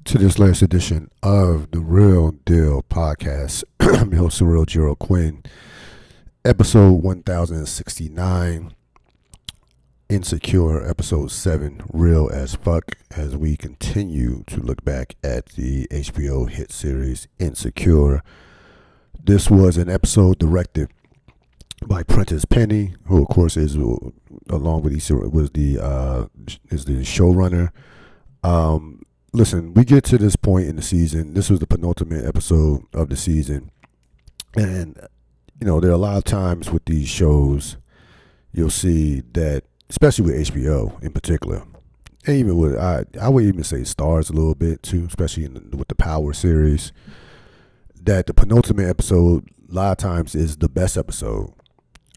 to this latest edition of the Ril Dil podcast. I'm your host, Ril Dil Quinn. Episode 1069, Insecure, Episode 7, Real as Fuck, as we continue to look back at the HBO hit series Insecure. This was an episode directed by Prentice Penny, who of course is, along with Issa, is the showrunner. Listen, we get to this point in the season. This was the penultimate episode of the season. And, you know, there are a lot of times with these shows, you'll see that, especially with HBO in particular, and even with, I would even say Stars a little bit too, especially with the Power series, that the penultimate episode, a lot of times, is the best episode.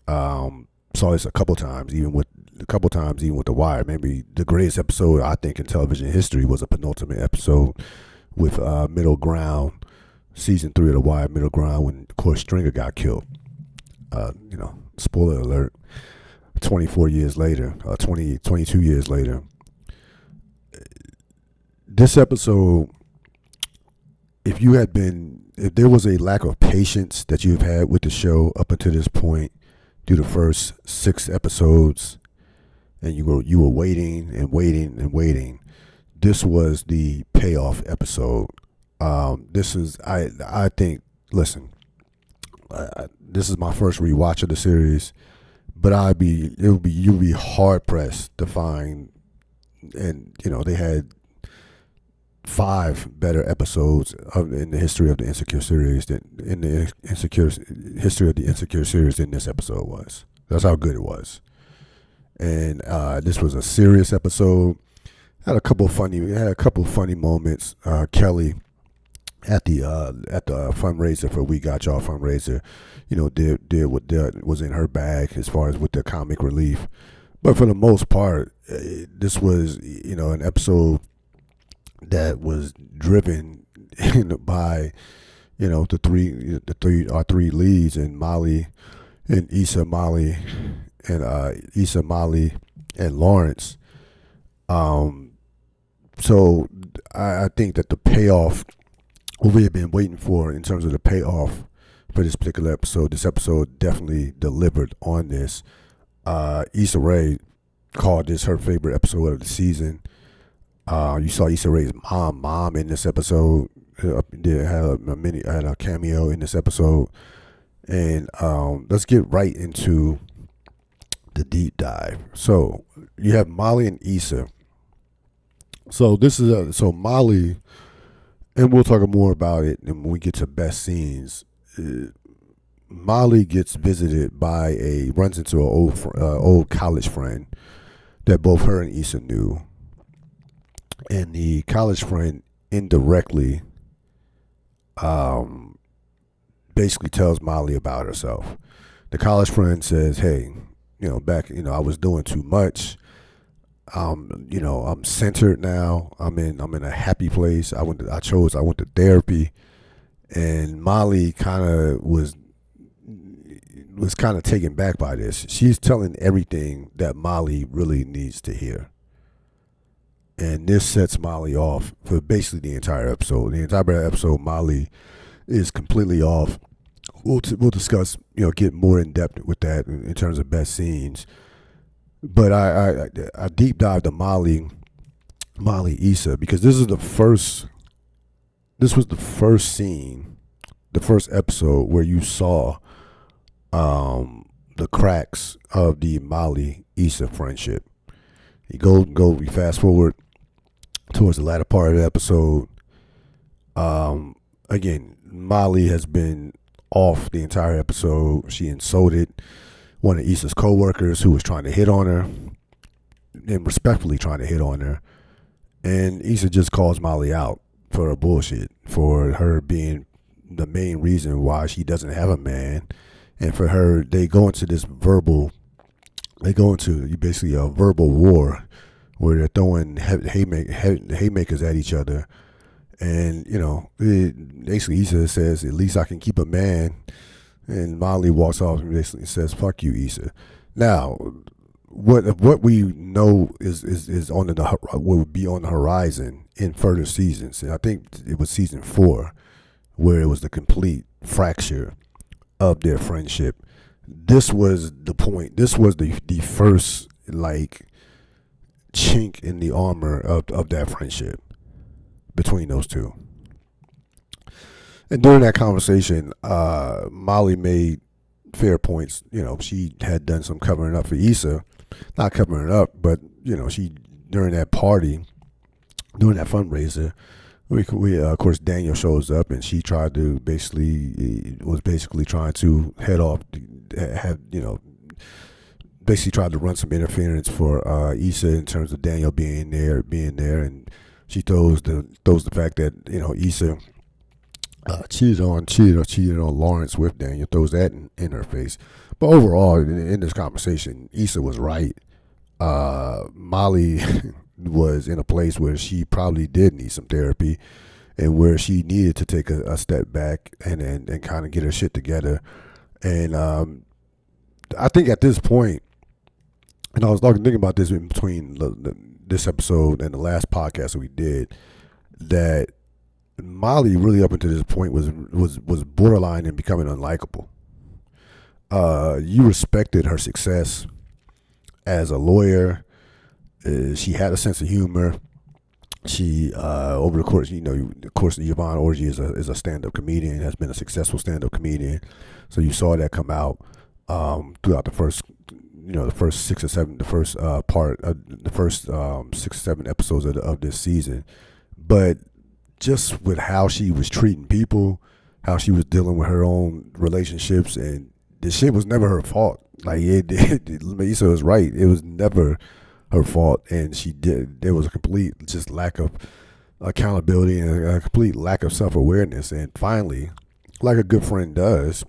Saw this a couple times, even with The Wire. Maybe the greatest episode I think in television history was a penultimate episode with Middle Ground, season 3 of The Wire, Middle Ground, when of course Stringer got killed. Spoiler alert. 22 years later. This episode, if there was a lack of patience that you've had with the show up until this point, through the first 6 episodes, and you were waiting and waiting and waiting, this was the payoff episode. This is, I think, listen, this is my first rewatch of the series, but you'll be hard pressed to find, and you know, they had 5 better episodes in the history of the Insecure series than this episode was. That's how good it was. And this was a serious episode. Had a couple funny moments. Kelly at the fundraiser for We Got Y'all fundraiser, you know, did what was in her bag as far as with the comic relief. But for the most part, this was, you know, an episode that was driven by, you know, our three leads, and Molly and Issa, Molly and Lawrence. So I think that the payoff, what we have been waiting for in terms of the payoff for this particular episode, this episode definitely delivered on this. Issa Rae called this her favorite episode of the season. You saw Issa Rae's mom in this episode. Had a cameo in this episode. And let's get right into the deep dive. So you have Molly and Issa. So this is so Molly, and we'll talk more about it when we get to best scenes. Molly runs into an old college friend that both her and Issa knew. And the college friend indirectly basically tells Molly about herself. The college friend says, hey, you know, I was doing too much. You know, I'm centered now. I'm in a happy place. I went to therapy. And Molly kind of was kind of taken back by this. She's telling everything that Molly really needs to hear. And this sets Molly off for basically the entire episode. The entire episode, Molly is completely off. We'll discuss, you know, get more in depth with that in terms of best scenes. But I deep dive to Molly Issa, because this was the first scene, the first episode where you saw the cracks of the Molly Issa friendship. We fast forward towards the latter part of the episode. Again, Molly has been off the entire episode. She insulted one of Issa's co-workers who was trying to hit on her, and respectfully trying to hit on her. And Issa just calls Molly out for her bullshit, for her being the main reason why she doesn't have a man. And for her, they go into basically a verbal war where they're throwing haymakers at each other. And, you know, basically Issa says, at least I can keep a man. And Molly walks off and basically says, fuck you, Issa. Now, what we know is on the will be on the horizon in further seasons. And I think it was season 4 where it was the complete fracture of their friendship. This was the point. This was the first like chink in the armor of that friendship between those two. And during that conversation, Molly made fair points. You know, she had done some covering up for Issa, not covering it up, but you know, she during that party, during that fundraiser, we of course Daniel shows up and she tried to basically trying to head off, have basically tried to run some interference for Issa in terms of Daniel being there, and she throws the fact that Issa cheated on Lawrence with Daniel, throws that in her face. But overall, in this conversation, Issa was right. Molly was in a place where she probably did need some therapy, and where she needed to take a step back and kind of get her shit together. And I think at this point, and I was thinking about this in between this episode and the last podcast that we did, that Molly really up until this point was borderline in becoming unlikable. You respected her success as a lawyer. She had a sense of humor. She over the course, Yvonne Orji is a stand-up comedian, has been a successful stand-up comedian. So you saw that come out throughout the first 6 or 7, the first part of the first 6 or 7 episodes of this season. But just with how she was treating people, how she was dealing with her own relationships, and this shit was never her fault. Like Issa was right. It was never her fault, and there was a complete just lack of accountability and a complete lack of self-awareness. And finally, like a good friend does,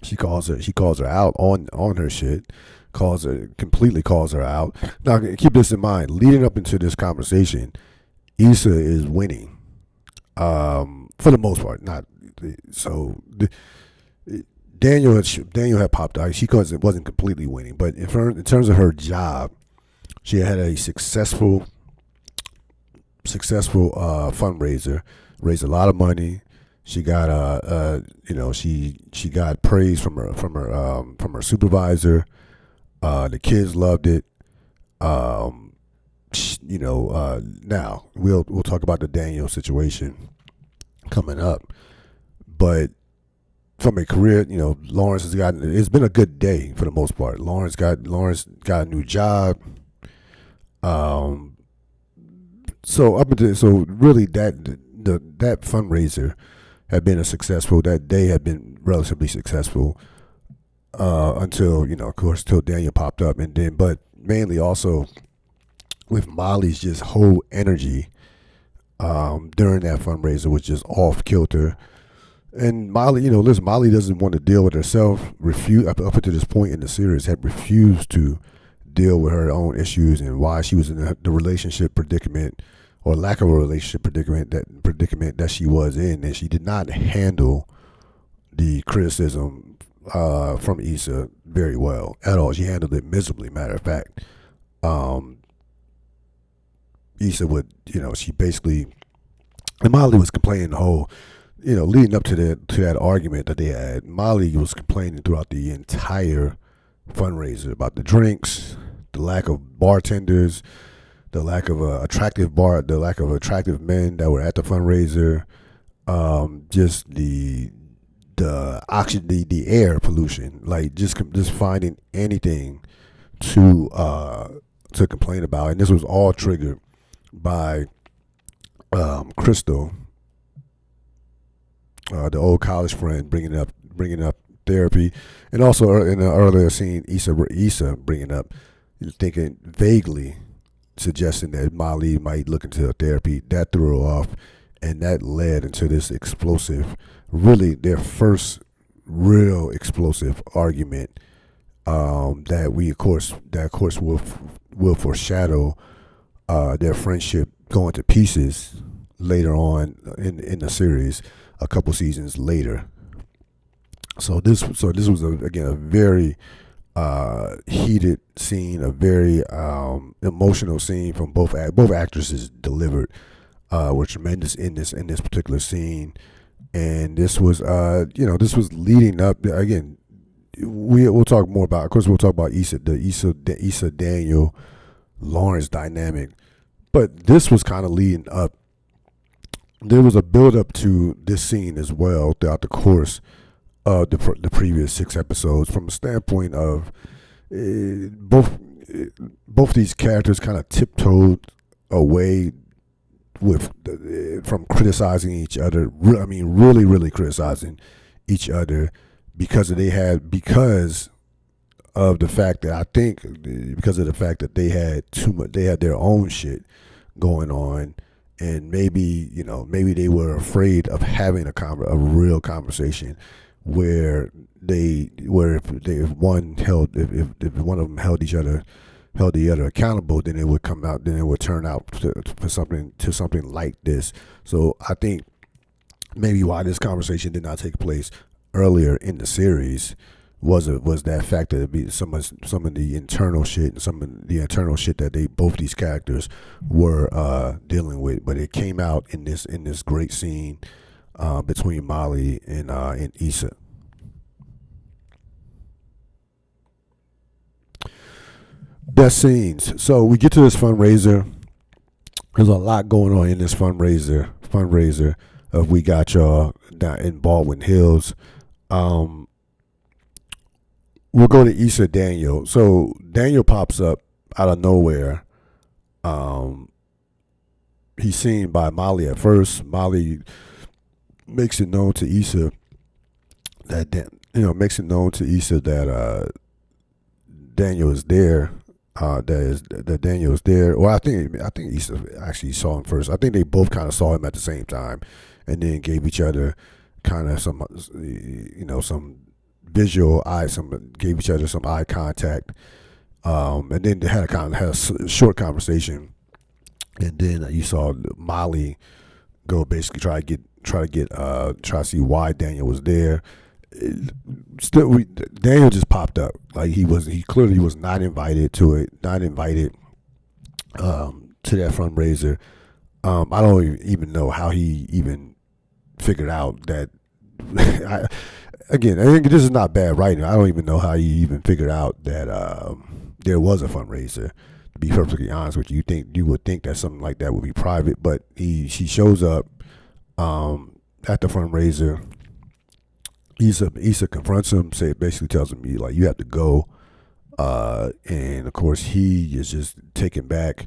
she calls her out on her shit, completely calls her out. Now keep this in mind, leading up into this conversation, Issa is winning. For the most part, not so. Daniel had popped out. She wasn't completely winning, but in terms of her job, she had a successful fundraiser, raised a lot of money. She got she got praise from her supervisor. The kids loved it. Now we'll talk about the Daniel situation coming up, but from a career, Lawrence has gotten. It's been a good day for the most part. Lawrence got a new job. So really that fundraiser had been that day had been relatively successful until of course till Daniel popped up, and then but mainly also with Molly's just whole energy during that fundraiser was just off kilter. And Molly, Molly doesn't want to deal with herself. Up until this point in the series, had refused to deal with her own issues and why she was in the relationship predicament or lack of a relationship predicament that she was in, and she did not handle the criticism from Issa very well at all. She handled it miserably. Matter of fact, Issa would, she basically, and Molly was complaining the whole, leading up to that argument that they had. Molly was complaining throughout the entire fundraiser about the drinks, the lack of bartenders, the lack of attractive men that were at the fundraiser, just the oxygen, the air pollution, like just finding anything to complain about. And this was all triggered by Crystal, the old college friend, bringing up therapy, and also in the earlier scene, Issa bringing up, thinking vaguely, suggesting that Molly might look into therapy. That threw her off, and that led into this explosive, really their first real explosive argument. That of course will foreshadow their friendship going to pieces later on in the series, a couple seasons later. So this was again a very heated scene, a very emotional scene from both actresses delivered were tremendous in this particular scene, and this was this was leading up again. We'll talk more about. Of course, we'll talk about Issa Daniel Lawrence dynamic, but this was kind of leading up. There was a build up to this scene as well throughout the course of the previous 6 episodes, from a standpoint of both these characters kind of tiptoed away with from criticizing each other. I mean, really criticizing each other because of the fact that they had too much. They had their own shit going on, and maybe they were afraid of having a real conversation where if one of them held the other accountable, then it would come out, then it would turn out to something like this. So I think maybe why this conversation did not take place earlier in the series was that fact that it be some of the internal shit that both these characters were dealing with, but it came out in this great scene between Molly and Issa. Best scenes. So we get to this fundraiser. There's a lot going on in this fundraiser. We got y'all down in Baldwin Hills. We'll go to Issa Daniel. So Daniel pops up out of nowhere. He's seen by Molly at first. Molly makes it known to Issa that Daniel is there. That Daniel is there. Or I think Issa actually saw him first. I think they both kind of saw him at the same time, and then gave each other kind of some visual gave each other some eye contact, and then they had a short conversation, and then you saw Molly go basically try to see why Daniel was there. Daniel just popped up. Like he clearly was not invited to that fundraiser. I don't even know how he even figured out that. I think this is not bad writing. I don't even know how he even figured out that there was a fundraiser. To be perfectly honest with you, you would think that something like that would be private, but she shows up at the fundraiser. Issa confronts him, basically tells him, like, you have to go, and of course he is just taken back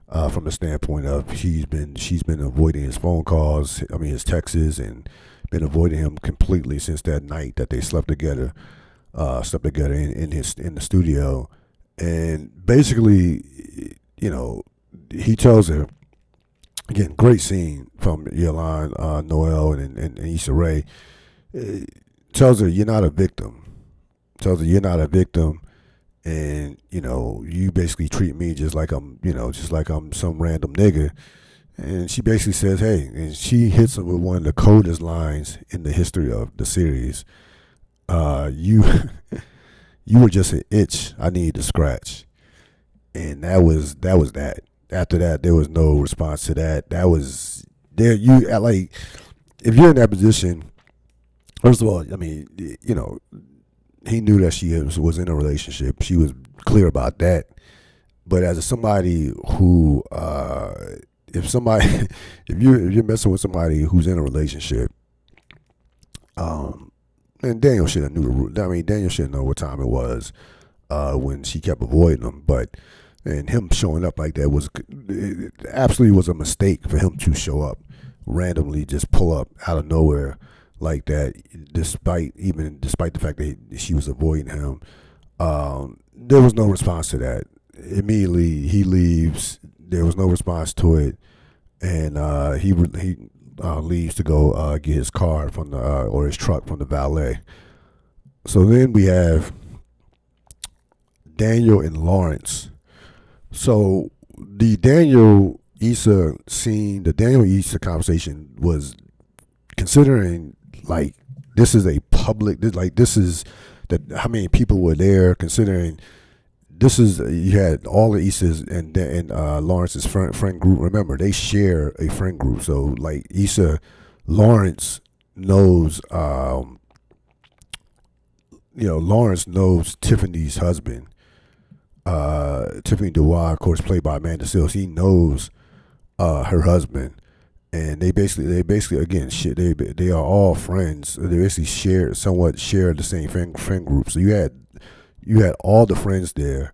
from the standpoint of she's been avoiding his phone calls, his texts, and been avoiding him completely since that night that they slept together in the studio, and basically, he tells her, again, great scene from Yolande Noel and Issa Rae. Tells her you're not a victim. And you basically treat me just like I'm some random nigga. And she basically says, hey, and she hits him with one of the coldest lines in the history of the series. You were just an itch I needed to scratch. And that was that. After that, there was no response to that. That was there. If you're in that position. First of all, he knew that she was in a relationship. She was clear about that. But as somebody who, if you're messing with somebody who's in a relationship, and Daniel should have knew Daniel should know what time it was when she kept avoiding him. And him showing up like that it absolutely was a mistake for him to show up randomly, just pull up out of nowhere like that, despite the fact that she was avoiding him. There was no response to that. Immediately he leaves. There was no response to it, and he leaves to go get his car or his truck from the valet. So then we have Daniel and Lawrence. So the Daniel Issa conversation was, considering like this is a public, this is that how many people were there, considering this is you had all of Issa's and Lawrence's friend group. Remember, they share a friend group, so like Issa, Lawrence knows, Lawrence knows Tiffany's husband, Tiffany Dubois, of course, played by Amanda Seales. He knows her husband, and they basically again shit. They are all friends. They basically share the same friend group. So you had all the friends there.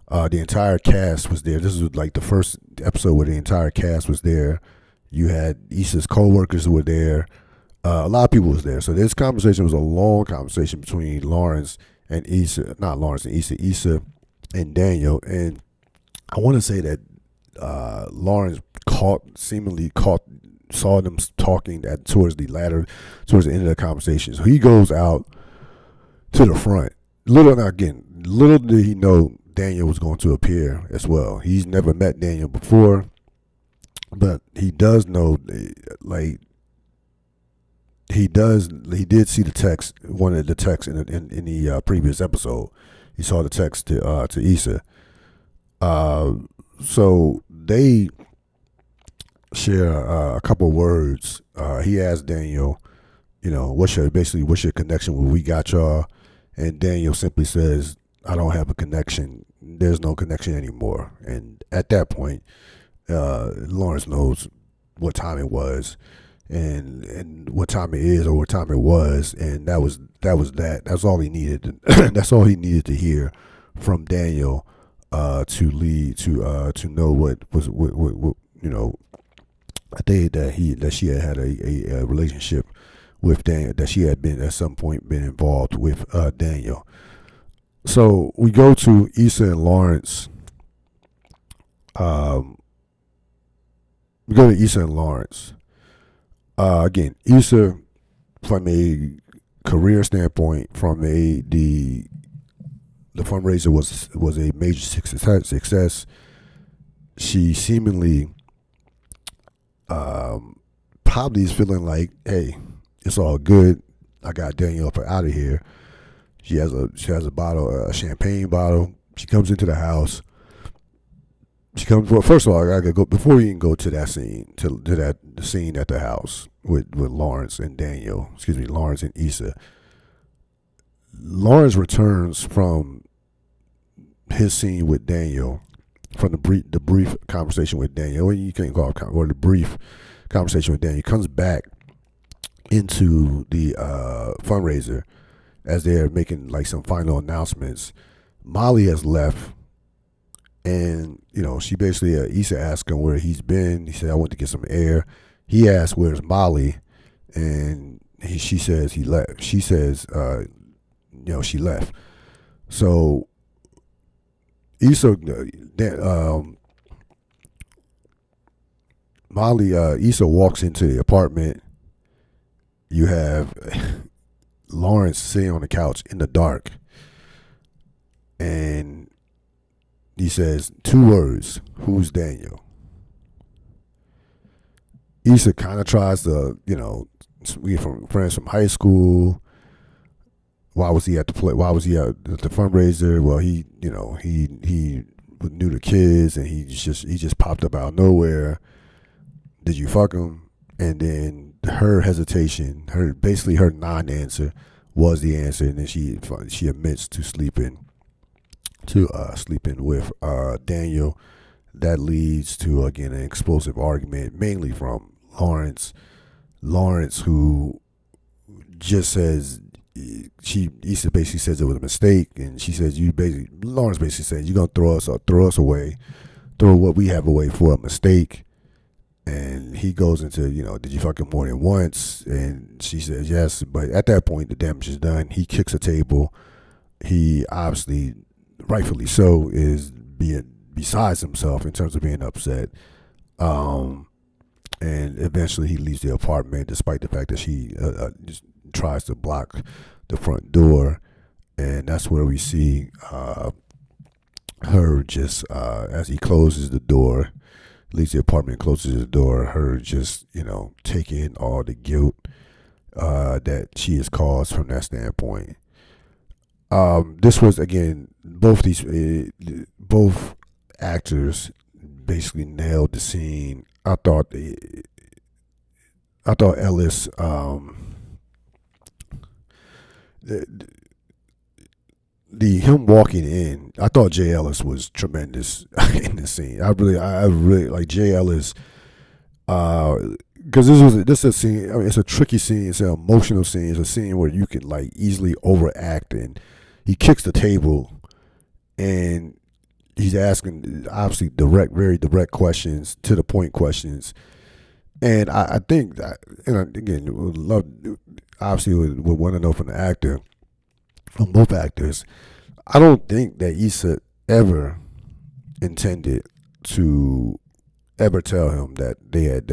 The entire cast was there. This was like the first episode where the entire cast was there. You had Issa's co-workers who were there. A lot of people was there. So this conversation was a long conversation between Lawrence and Issa. Not Lawrence and Issa. Issa and Daniel. And I want to say that Lawrence saw them talking towards the end of the conversation. So he goes out to the front. Little did he know Daniel was going to appear as well. He's never met Daniel before, but he does know, like, he did see the text, one of the texts in the previous episode. He saw the text to Issa. So they share a couple of words. He asked Daniel, what's your connection with We Got Y'all? And Daniel simply says, I don't have a connection. There's no connection anymore. And at that point, Lawrence knows what time it was and what time it is or what time it was. And that was that. That's all he needed. That's all he needed to hear from Daniel to know what I think that she had a relationship with Daniel, that she had been at some point been involved with Daniel. So we go to Issa and Lawrence. Again, Issa, from a career standpoint, from the fundraiser was a major success. She seemingly probably is feeling like, hey, it's all good. I got Daniel up out of here. She has a bottle, a champagne bottle. She comes into the house. Well, first of all, I gotta go before we even go to that scene, to that scene at the house with Lawrence and Daniel. Excuse me, Lawrence and Issa. Lawrence returns from his scene with Daniel, from the brief conversation with Daniel, or you can't call it, or the brief conversation with Daniel. He comes back into the fundraiser as they're making like some final announcements. Molly has left, and she basically Issa asked him where he's been. He said, I went to get some air. He asked, where's Molly? And she says he left. She says she left. So Issa Issa walks into the apartment. You have Lawrence sitting on the couch in the dark, and he says 2 words, who's Daniel? Issa kind of tries to, we from friends from high school. Why was he at the fundraiser? Well, he knew the kids, and he just popped up out of nowhere. Did you fuck him? And then her hesitation, her non-answer was the answer, and then she admits to sleeping with Daniel. That leads to, again, an explosive argument, mainly from Lawrence. Lawrence, who just says, Issa basically says it was a mistake, and she says Lawrence basically says, you're gonna throw us away, throw what we have away for a mistake. And he goes into, did you fuck him more than once? And she says yes, but at that point the damage is done. He kicks a table. He obviously, rightfully so, is being besides himself in terms of being upset. And eventually he leaves the apartment, despite the fact that she just tries to block the front door. And that's where we see her just, as he closes the door, leaves the apartment, closes the door, her just, taking all the guilt that she has caused from that standpoint. This was again both actors basically nailed the scene. I thought Ellis the, him walking in. I thought Jay Ellis was tremendous in this scene. I really like Jay Ellis. Because this is a scene. I mean, it's a tricky scene. It's an emotional scene. It's a scene where you can like easily overact, and he kicks the table, and he's asking obviously very direct questions, to the point questions. And I think that, and again, would love obviously would want to know from the actor, from both actors. I don't think that Issa ever intended to ever tell him that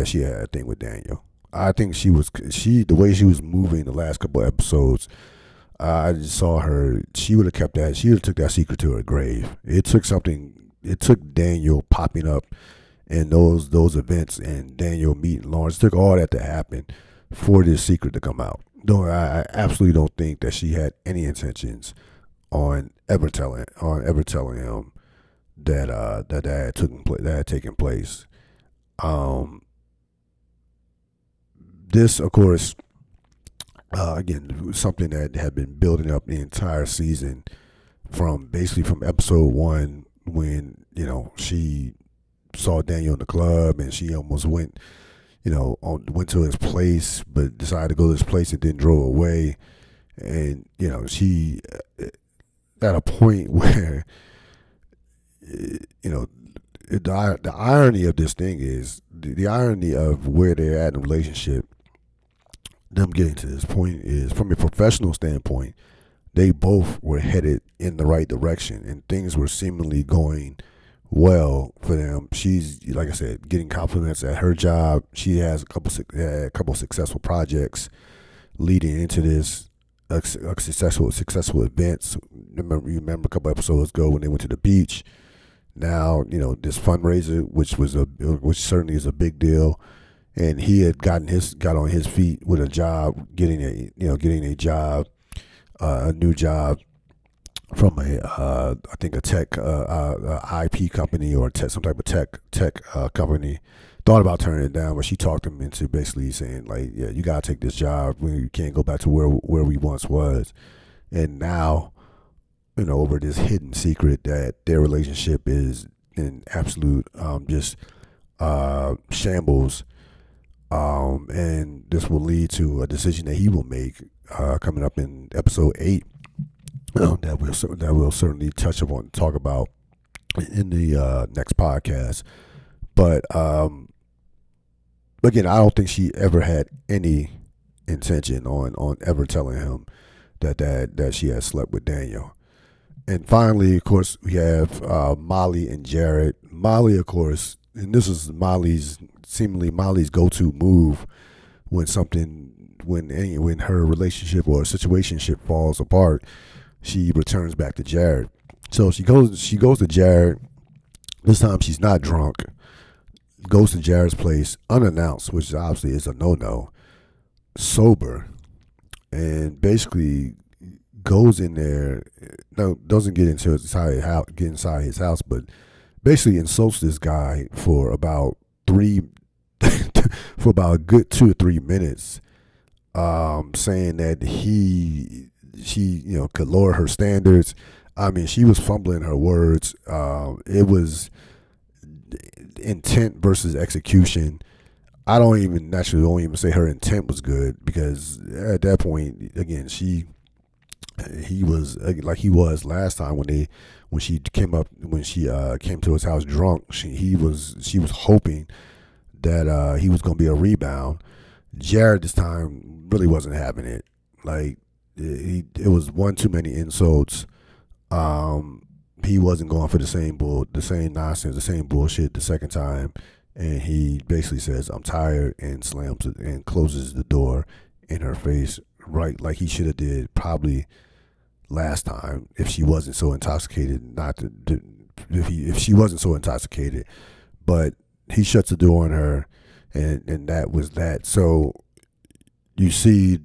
she had a thing with Daniel. I think the way she was moving the last couple of episodes. I just saw her. She would have kept that. She would have took that secret to her grave. It took something. It took Daniel popping up in those events, and Daniel meeting Lawrence. It took all that to happen for this secret to come out. No, I absolutely don't think that she had any intentions on ever telling him that had taken place. This, of course, again, something that had been building up the entire season from episode 1, when she saw Daniel in the club and she almost went to his place, but decided to go to his place and then drove away. And she at a point where the irony of this thing is the irony of where they're at in a relationship. Them getting to this point is, from a professional standpoint, they both were headed in the right direction and things were seemingly going well for them. She's, like I said, getting compliments at her job. She has a couple successful projects leading into this, successful events. Remember a couple episodes ago when they went to the beach. Now this fundraiser, which certainly is a big deal. And he had got on his feet with a job, getting a job, a new job from I think a tech IP company, or some type of tech company. Thought about turning it down, but she talked him into basically saying, like, yeah, you gotta take this job. You can't go back to where we once was. And now, over this hidden secret that their relationship is in absolute shambles. And this will lead to a decision that he will make coming up in episode 8 that we'll certainly talk about in the next podcast. But again, I don't think she ever had any intention on ever telling him that she had slept with Daniel. And finally, of course, we have Molly and Jared. Molly, of course, and this is seemingly Molly's go-to move when her relationship or situationship falls apart. She returns back to Jared. So she goes to Jared. This time she's not drunk. Goes to Jared's place unannounced, which obviously is a no-no. Sober, and basically goes in there. No, doesn't get inside his house, but basically insults this guy for about a good 2 or 3 minutes, saying that she could lower her standards. I mean, she was fumbling her words. It was intent versus execution. I don't even say her intent was good, because at that point, again, he was like he was last time when she came to his house drunk. She was hoping that he was going to be a rebound. Jared this time really wasn't having it. Like, it was one too many insults. He wasn't going for the same nonsense, the same bullshit the second time, and he basically says, "I'm tired," and slams it and closes the door in her face, right like he should have did probably last time if she wasn't so intoxicated. If she wasn't so intoxicated, but he shuts the door on her, and that was that. So you see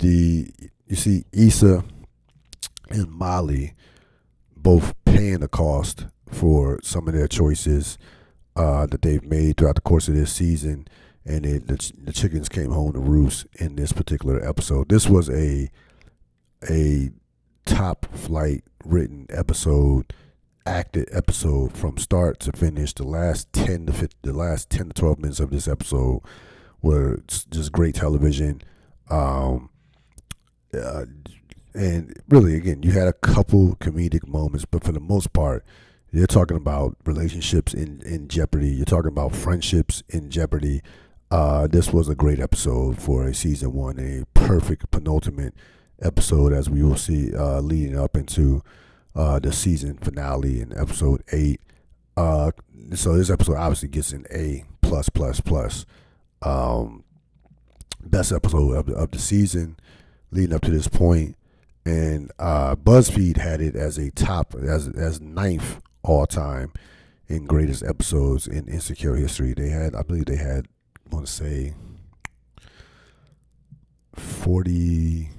Issa and Molly both paying the cost for some of their choices that they've made throughout the course of this season, and the chickens came home to roost in this particular episode. This was a top flight written episode, acted episode from start to finish. The last 10 to 12 minutes of this episode were just great television. And really, again, you had a couple comedic moments, but for the most part, you're talking about relationships in jeopardy. You're talking about friendships in jeopardy. This was a great episode for a season one, a perfect penultimate episode, as we will see leading up into the season finale in episode 8. So this episode obviously gets an A plus plus plus. Best episode of the season leading up to this point. And BuzzFeed had it as a top, as ninth all time in greatest episodes in Insecure history. I believe they had, I want to say, 40.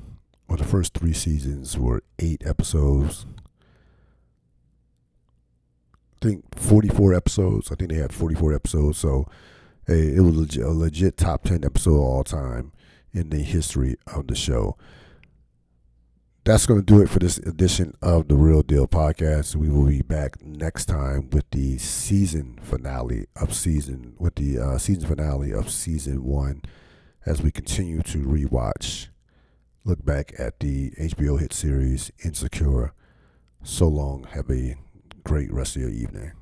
Well, the first 3 seasons were 8 episodes. I think 44 episodes. I think they had 44 episodes. So it was a legit top 10 episode all time in the history of the show. That's going to do it for this edition of the Ril Dil podcast. We will be back next time with the season finale of season 1, as we continue to rewatch, look back at the HBO hit series Insecure. So long. Have a great rest of your evening.